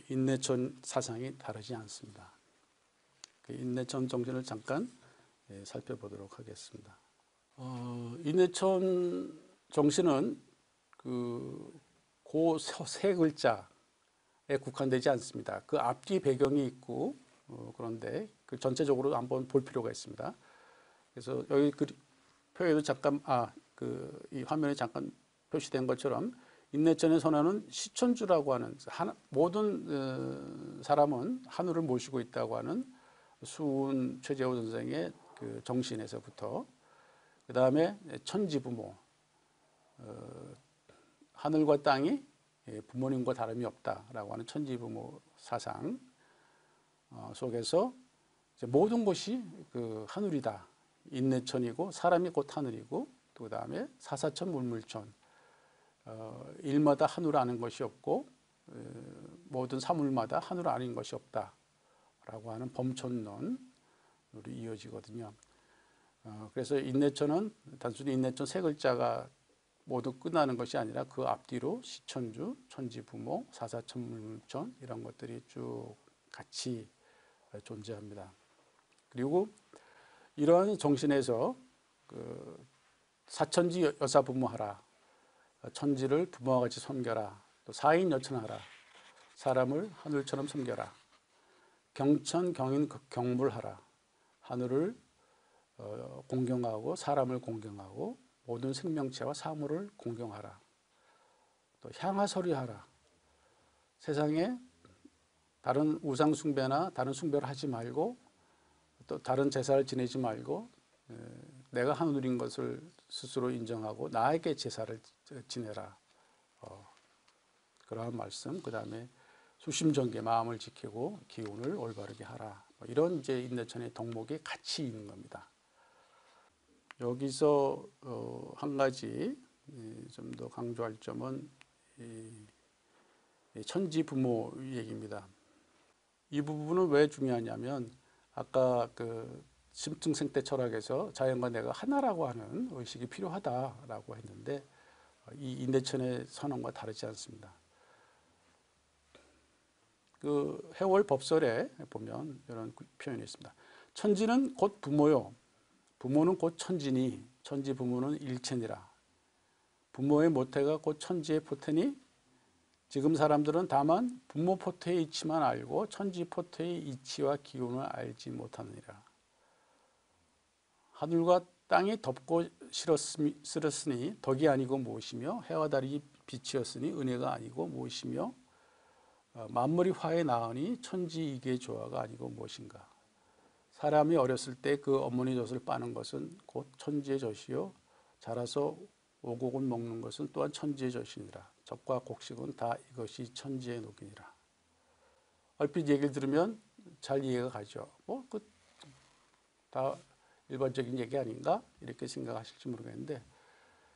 인내천 사상이 다르지 않습니다. 그 인내천 정신을 잠깐 살펴보도록 하겠습니다. 인내천 정신은 그 세 글자에 국한되지 않습니다. 그 앞뒤 배경이 있고 그런데 그 전체적으로 한번 볼 필요가 있습니다. 그래서 여기 그 표에도 잠깐 이 화면에 잠깐 표시된 것처럼 인내천의 선언은 시천주라고 하는 모든 사람은 하늘을 모시고 있다고 하는 수은 최재호 선생의 그 정신에서부터 그 다음에 천지부모 하늘과 땅이 부모님과 다름이 없다라고 하는 천지부모 사상 속에서 이제 모든 것이 그 하늘이다. 인내천이고 사람이 곧 하늘이고 또 그 다음에 사사천 물물천 일마다 하늘 아는 것이 없고 모든 사물마다 하늘 아닌 것이 없다라고 하는 범천론으로 이어지거든요. 그래서 인내천은 단순히 인내천 세 글자가 모두 끝나는 것이 아니라 그 앞뒤로 시천주, 천지부모, 사사천물물천 이런 것들이 쭉 같이 존재합니다. 그리고 이러한 정신에서 그 사천지 여사부모하라, 천지를 부모와 같이 섬겨라, 또 사인 여천하라, 사람을 하늘처럼 섬겨라, 경천 경인 경불하라, 하늘을 공경하고 사람을 공경하고 모든 생명체와 사물을 공경하라, 또 향하설이하라, 세상에 다른 우상 숭배나 다른 숭배를 하지 말고 또 다른 제사를 지내지 말고 내가 하늘인 것을 스스로 인정하고 나에게 제사를 지내라. 그러한 말씀. 그 다음에 수심정계 마음을 지키고 기운을 올바르게 하라. 이런 이제 인내천의 덕목이 같이 있는 겁니다. 여기서 한 가지 좀 더 강조할 점은 천지부모 얘기입니다. 이 부분은 왜 중요하냐면 아까 그 심층 생태 철학에서 자연과 내가 하나라고 하는 의식이 필요하다라고 했는데 이 인내천의 선언과 다르지 않습니다. 그 해월 법설에 보면 이런 표현이 있습니다. 천지는 곧 부모요. 부모는 곧 천지니 천지 부모는 일체니라. 부모의 모태가 곧 천지의 포태니 지금 사람들은 다만 부모 포태의 이치만 알고 천지 포태의 이치와 기운을 알지 못하느니라. 하늘과 땅이 덮고 쓸었으니 덕이 아니고 무엇이며 해와 달이 빛이었으니 은혜가 아니고 무엇이며 만물이 화에 나으니 천지 이계의 조화가 아니고 무엇인가. 사람이 어렸을 때 그 어머니 젖을 빠는 것은 곧 천지의 젖이요 자라서 오곡을 먹는 것은 또한 천지의 젖이니라. 젖과 곡식은 다 이것이 천지의 녹이니라. 얼핏 얘기를 들으면 잘 이해가 가죠. 다 일반적인 얘기 아닌가 이렇게 생각하실지 모르겠는데,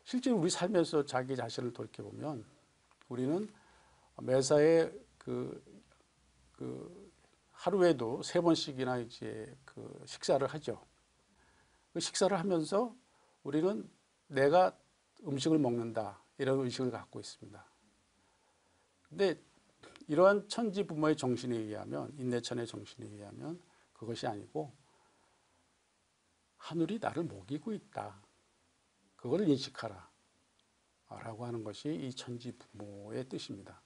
실제로 우리 삶에서 자기 자신을 돌이켜보면 우리는 매사에 하루에도 3번씩이나 이제 식사를 하죠. 그 식사를 하면서 우리는 내가 음식을 먹는다 이런 의식을 갖고 있습니다. 근데 이러한 천지 부모의 정신에 의하면, 인내천의 정신에 의하면 그것이 아니고 하늘이 나를 먹이고 있다. 그걸 인식하라 라고 하는 것이 이 천지 부모의 뜻입니다.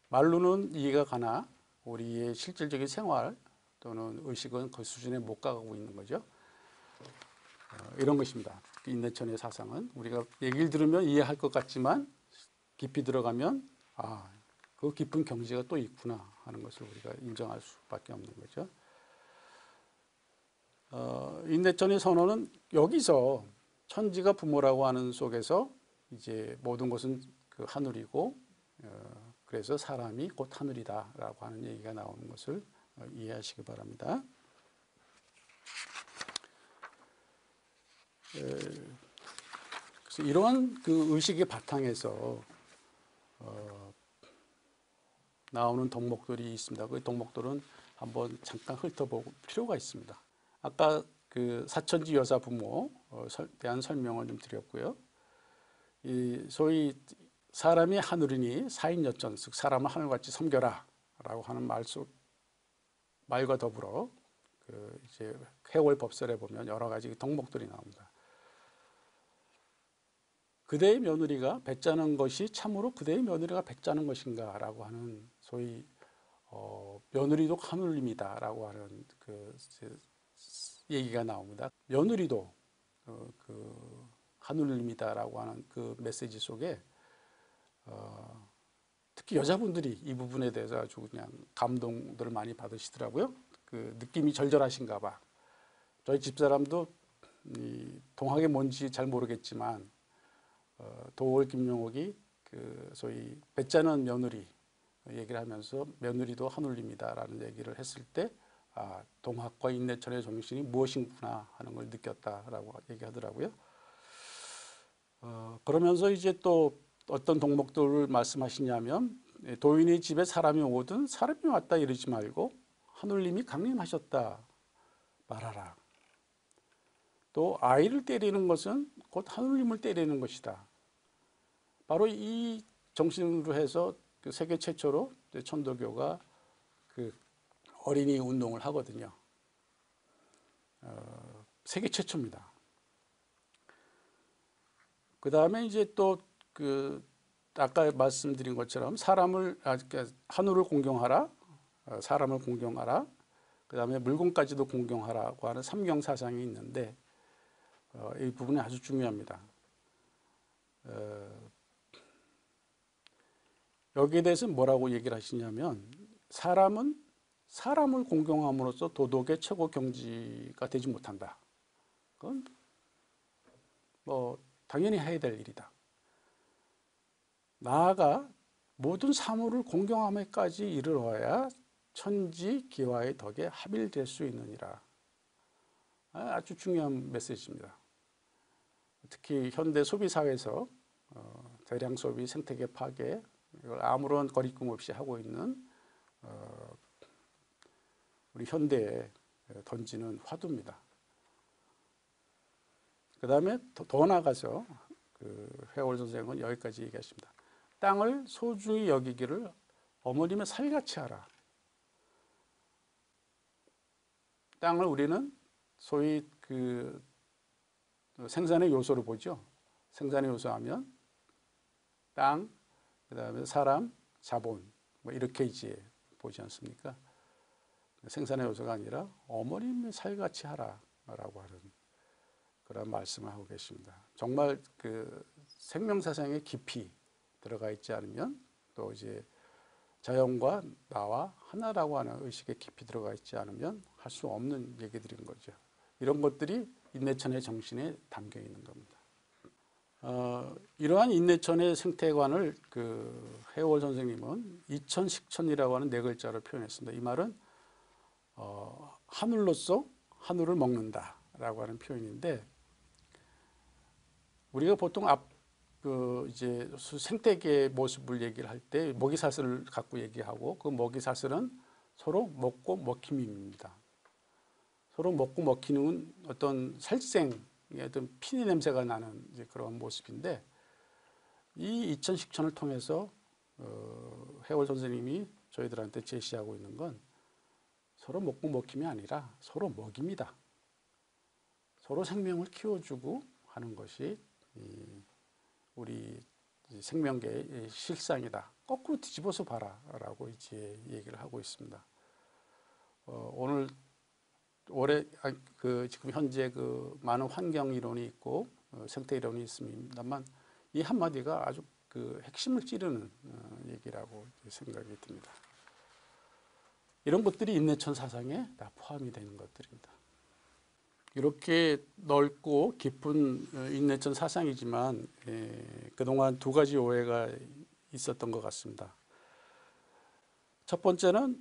말로는 이해가 가나 우리의 실질적인 생활 또는 의식은 그 수준에 못 가고 있는 거죠. 이런 것입니다. 인내천의 사상은 우리가 얘기를 들으면 이해할 것 같지만 깊이 들어가면 그 깊은 경지가 또 있구나 하는 것을 우리가 인정할 수밖에 없는 거죠. 인내천의 선언은 여기서 천지가 부모라고 하는 속에서 이제 모든 것은 그 하늘이고 그래서 사람이 곧 하늘이다라고 하는 얘기가 나오는 것을 이해하시기 바랍니다. 그래서 이러한 그 의식의 바탕에서 나오는 덕목들이 있습니다. 그 덕목들은 한번 잠깐 훑어볼 필요가 있습니다. 아까 그 사천지 여사 부모에 대한 설명을 좀 드렸고요. 소위 사람이 하늘이니 사인여천, 즉 사람을 하늘같이 섬겨라 라고 하는 말과 더불어 이제 해월 법설에 보면 여러 가지 덕목들이 나옵니다. 그대의 며느리가 배짜는 것이 참으로 그대의 며느리가 배짜는 것인가 라고 하는 소위 며느리도 하늘님이다 라고 하는 얘기가 나옵니다. 며느리도 하늘님이다 라고 하는 그 메시지 속에 특히 여자분들이 이 부분에 대해서 아주 그냥 감동들을 많이 받으시더라고요. 그 느낌이 절절하신가 봐. 저희 집사람도 이 동학이 뭔지 잘 모르겠지만 도월 김용옥이 소위 배짜는 며느리 얘기를 하면서 며느리도 하늘님이다라는 얘기를 했을 때 동학과 인내천의 정신이 무엇인구나 하는 걸 느꼈다라고 얘기하더라고요. 그러면서 이제 또 어떤 덕목들을 말씀하시냐면 도인의 집에 사람이 오든 사람이 왔다 이러지 말고 하늘님이 강림하셨다 말하라. 또 아이를 때리는 것은 곧 하늘님을 때리는 것이다. 바로 이 정신으로 해서 세계 최초로 천도교가 어린이 운동을 하거든요. 세계 최초입니다. 그 다음에 이제 또 아까 말씀드린 것처럼 하늘을 공경하라, 사람을 공경하라, 그 다음에 물건까지도 공경하라고 하는 삼경 사상이 있는데 이 부분이 아주 중요합니다. 여기에 대해서 뭐라고 얘기를 하시냐면 사람은 사람을 공경함으로써 도덕의 최고 경지가 되지 못한다. 그건 당연히 해야 될 일이다. 나아가 모든 사물을 공경함에까지 이르러야 천지 기와의 덕에 합일될 수 있느니라. 아주 중요한 메시지입니다. 특히 현대 소비사회에서 대량 소비, 생태계 파괴, 이걸 아무런 거리낌 없이 하고 있는 우리 현대에 던지는 화두입니다. 그 다음에 더 나아가서 회월 선생은 여기까지 얘기하십니다. 땅을 소중히 여기기를 어머님의 살같이 하라. 땅을 우리는 소위 그 생산의 요소로 보죠. 생산의 요소 하면 땅, 그다음에 사람, 자본 뭐 이렇게 이제 보지 않습니까? 생산의 요소가 아니라 어머님의 살같이 하라라고 하는 그런 말씀을 하고 계십니다. 정말 그 생명사상에 깊이 들어가 있지 않으면 또 이제 자연과 나와 하나라고 하는 의식에 깊이 들어가 있지 않으면 할 수 없는 얘기들인 거죠. 이런 것들이 인내천의 정신에 담겨 있는 겁니다. 이러한 인내천의 생태관을 그 해월 선생님은 이천식천이라고 하는 네 글자로 표현했습니다. 이 말은 하늘로서 하늘을 먹는다라고 하는 표현인데, 우리가 보통 이제 생태계의 모습을 얘기를 할 때 먹이사슬을 갖고 얘기하고, 그 먹이사슬은 서로 먹고 먹힘입니다. 서로 먹고 먹히는 어떤 살생의 어떤 피니 냄새가 나는 이제 그런 모습인데, 이 이천식천을 통해서 해월 선생님이 저희들한테 제시하고 있는 건 서로 먹고 먹힘이 아니라 서로 먹입니다. 서로 생명을 키워주고 하는 것이 우리 생명계의 실상이다. 거꾸로 뒤집어서 봐라라고 이제 얘기를 하고 있습니다. 지금 현재 그 많은 환경 이론이 있고 생태 이론이 있습니다만, 이 한마디가 아주 그 핵심을 찌르는 얘기라고 생각이 듭니다. 이런 것들이 인내천 사상에 다 포함이 되는 것들입니다. 이렇게 넓고 깊은 인내천 사상이지만 그동안 두 가지 오해가 있었던 것 같습니다. 첫 번째는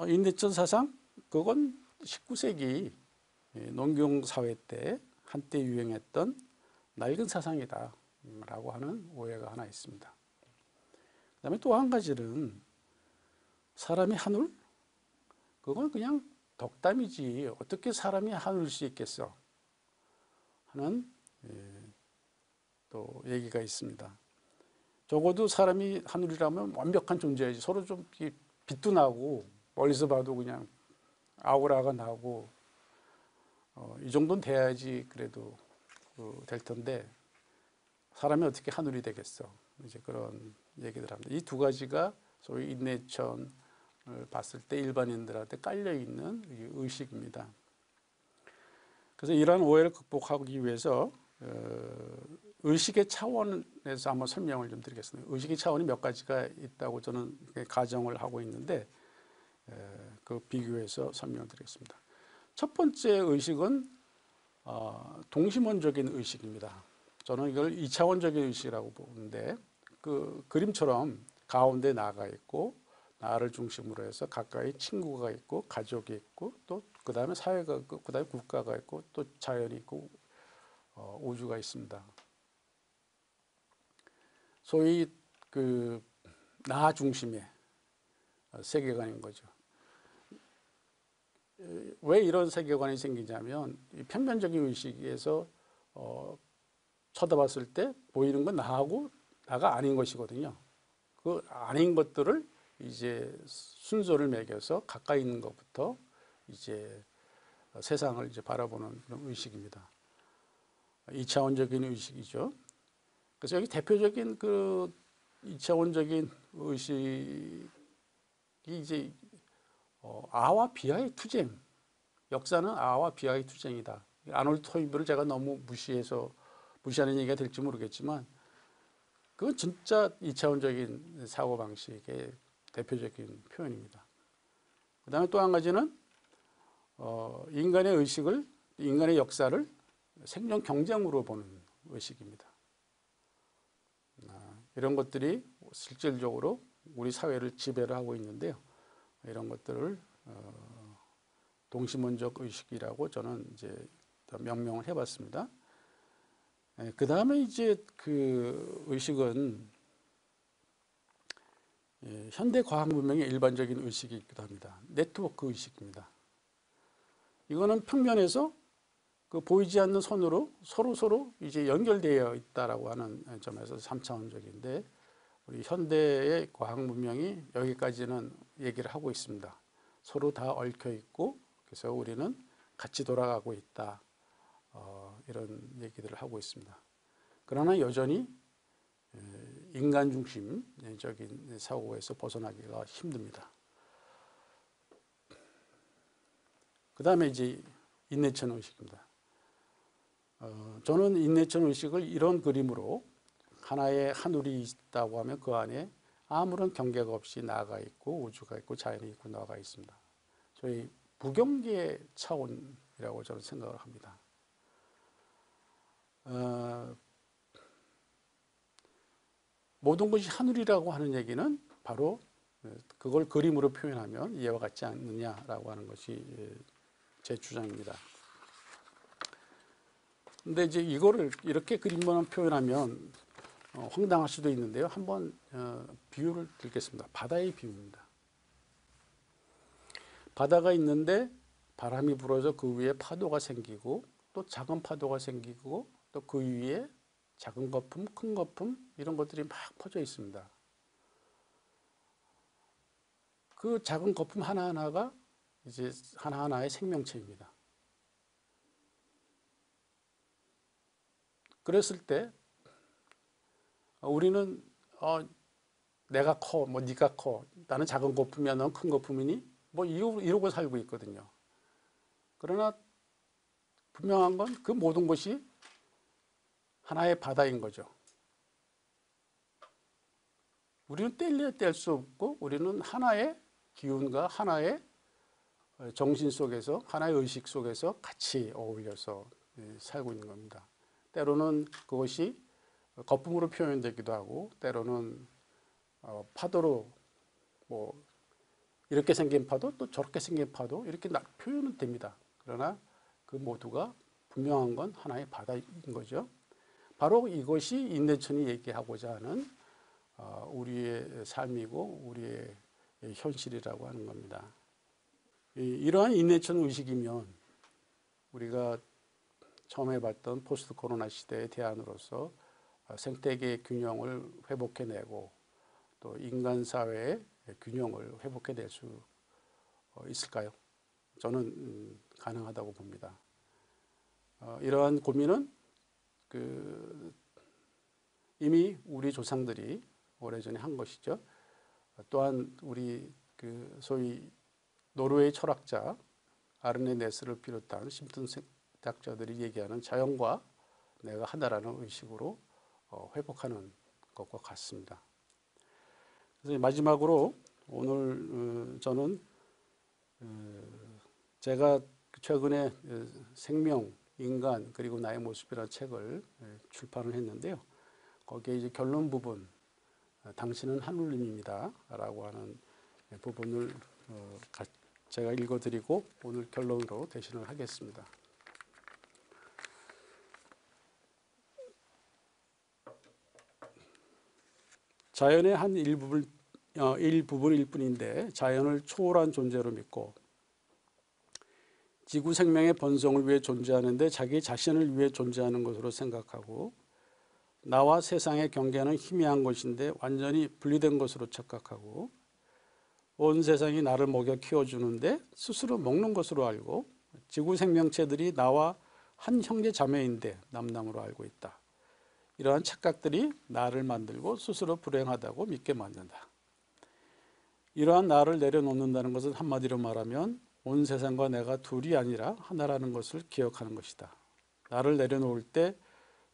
인내천 사상, 그건 19세기 농경사회 때 한때 유행했던 낡은 사상이다 라고 하는 오해가 하나 있습니다. 그 다음에 또 한 가지는 사람이 한울? 그건 그냥 덕담이지 어떻게 사람이 한울 수 있겠어 하는 또 얘기가 있습니다. 적어도 사람이 한울이라면 완벽한 존재야지. 서로 좀 빛도 나고 멀리서 봐도 그냥 아우라가 나고 이 정도는 돼야지 그래도 될 텐데, 사람이 어떻게 한울이 되겠어. 이제 그런 얘기들 합니다. 이 두 가지가 소위 인내천을 봤을 때 일반인들한테 깔려 있는 의식입니다. 그래서 이러한 오해를 극복하기 위해서 의식의 차원에서 한번 설명을 좀 드리겠습니다. 의식의 차원이 몇 가지가 있다고 저는 가정을 하고 있는데, 그 비교해서 설명을 드리겠습니다. 첫 번째 의식은 동심원적인 의식입니다. 저는 이걸 2차원적인 의식이라고 보는데, 그 그림처럼 가운데 나가 있고 나를 중심으로 해서 가까이 친구가 있고 가족이 있고 또 그 다음에 사회가 있고 그 다음에 국가가 있고 또 자연이 있고 우주가 있습니다. 소위 그 나 중심의 세계관인 거죠. 왜 이런 세계관이 생기냐면, 평면적인 의식에서 쳐다봤을 때 보이는 건 나하고 나가 아닌 것이거든요. 그 아닌 것들을 이제 순서를 매겨서 가까이 있는 것부터 이제 세상을 이제 바라보는 그런 의식입니다. 2차원적인 의식이죠. 그래서 여기 대표적인 그 2차원적인 의식이 이제 아와 비아의 투쟁, 역사는 아와 비아의 투쟁이다. 아놀드 토인비를 제가 너무 무시하는 얘기가 될지 모르겠지만, 그건 진짜 2차원적인 사고방식의 대표적인 표현입니다. 그 다음에 또 한 가지는 인간의 의식을, 인간의 역사를 생존 경쟁으로 보는 의식입니다. 이런 것들이 실질적으로 우리 사회를 지배를 하고 있는데요. 이런 것들을 동심원적 의식이라고 저는 이제 명명을 해봤습니다. 그 다음에 이제 그 의식은 현대 과학 문명의 일반적인 의식이기도 합니다. 네트워크 의식입니다. 이거는 평면에서 그 보이지 않는 선으로 서로 이제 연결되어 있다라고 하는 점에서 3차원적인데, 우리 현대의 과학 문명이 여기까지는 얘기를 하고 있습니다. 서로 다 얽혀 있고, 그래서 우리는 같이 돌아가고 있다. 이런 얘기들을 하고 있습니다. 그러나 여전히 인간 중심적인 사고에서 벗어나기가 힘듭니다. 그 다음에 이제 인내천 의식입니다. 저는 인내천 의식을 이런 그림으로 하나의 하늘이 있다고 하면 그 안에 아무런 경계가 없이 나가 있고 우주가 있고 자연이 있고 나가 있습니다. 저희 부경계의 차원이라고 저는 생각을 합니다. 모든 것이 하늘이라고 하는 얘기는 바로 그걸 그림으로 표현하면 이와 같지 않느냐라고 하는 것이 제 주장입니다. 근데 이제 이거를 이렇게 그림만 표현하면 황당할 수도 있는데요. 한번 비유를 들겠습니다. 바다의 비유입니다. 바다가 있는데 바람이 불어서 그 위에 파도가 생기고 또 작은 파도가 생기고 또 그 위에 작은 거품, 큰 거품 이런 것들이 막 퍼져 있습니다. 그 작은 거품 하나하나가 이제 하나하나의 생명체입니다. 그랬을 때 우리는 내가 커, 뭐 네가 커, 나는 작은 거품이야, 넌 큰 거품이니? 뭐 이러고 살고 있거든요. 그러나 분명한 건 그 모든 것이 하나의 바다인 거죠. 우리는 뗄래야 뗄 수 없고 우리는 하나의 기운과 하나의 정신 속에서 하나의 의식 속에서 같이 어울려서 살고 있는 겁니다. 때로는 그것이 거품으로 표현되기도 하고 때로는 파도로 뭐 이렇게 생긴 파도 또 저렇게 생긴 파도 이렇게 표현은 됩니다. 그러나 그 모두가 분명한 건 하나의 바다인 거죠. 바로 이것이 인내천이 얘기하고자 하는 우리의 삶이고 우리의 현실이라고 하는 겁니다. 이러한 인내천 의식이면 우리가 처음에 봤던 포스트 코로나 시대의 대안으로서 생태계의 균형을 회복해내고 또 인간 사회의 균형을 회복해낼 수 있을까요? 저는 가능하다고 봅니다. 이러한 고민은 이미 우리 조상들이 오래전에 한 것이죠. 또한 우리 소위 노르웨이 철학자 아르네 네스를 비롯한 심층학자들이 얘기하는 자연과 내가 하나라는 의식으로 회복하는 것과 같습니다. 그래서 마지막으로 오늘 저는 제가 최근에 생명, 인간 그리고 나의 모습이라는 책을 출판을 했는데요. 거기에 이제 결론 부분 당신은 하느님입니다 라고 하는 부분을 제가 읽어드리고 오늘 결론으로 대신을 하겠습니다. 자연의 한 일부분일 뿐인데 자연을 초월한 존재로 믿고 지구 생명의 번성을 위해 존재하는데 자기 자신을 위해 존재하는 것으로 생각하고 나와 세상의 경계는 희미한 것인데 완전히 분리된 것으로 착각하고 온 세상이 나를 먹여 키워주는데 스스로 먹는 것으로 알고 지구 생명체들이 나와 한 형제 자매인데 남남으로 알고 있다. 이러한 착각들이 나를 만들고 스스로 불행하다고 믿게 만든다. 이러한 나를 내려놓는다는 것은 한마디로 말하면 온 세상과 내가 둘이 아니라 하나라는 것을 기억하는 것이다. 나를 내려놓을 때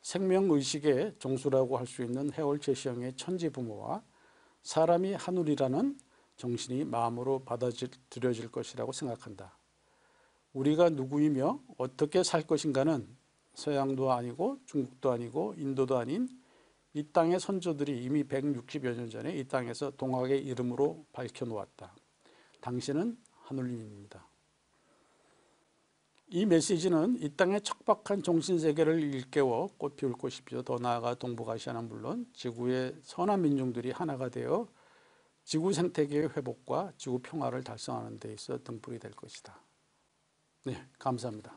생명의식의 종수라고 할 수 있는 해월 제시형의 천지부모와 사람이 하늘이라는 정신이 마음으로 받아들여질 것이라고 생각한다. 우리가 누구이며 어떻게 살 것인가는 서양도 아니고 중국도 아니고 인도도 아닌 이 땅의 선조들이 이미 160여 년 전에 이 땅에서 동학의 이름으로 밝혀놓았다. 당신은 하느님입니다. 이 메시지는 이 땅의 척박한 정신세계를 일깨워 꽃 피울 것이며 더 나아가 동북아시아는 물론 지구의 선한 민중들이 하나가 되어 지구 생태계의 회복과 지구 평화를 달성하는 데 있어 등불이 될 것이다. 네, 감사합니다.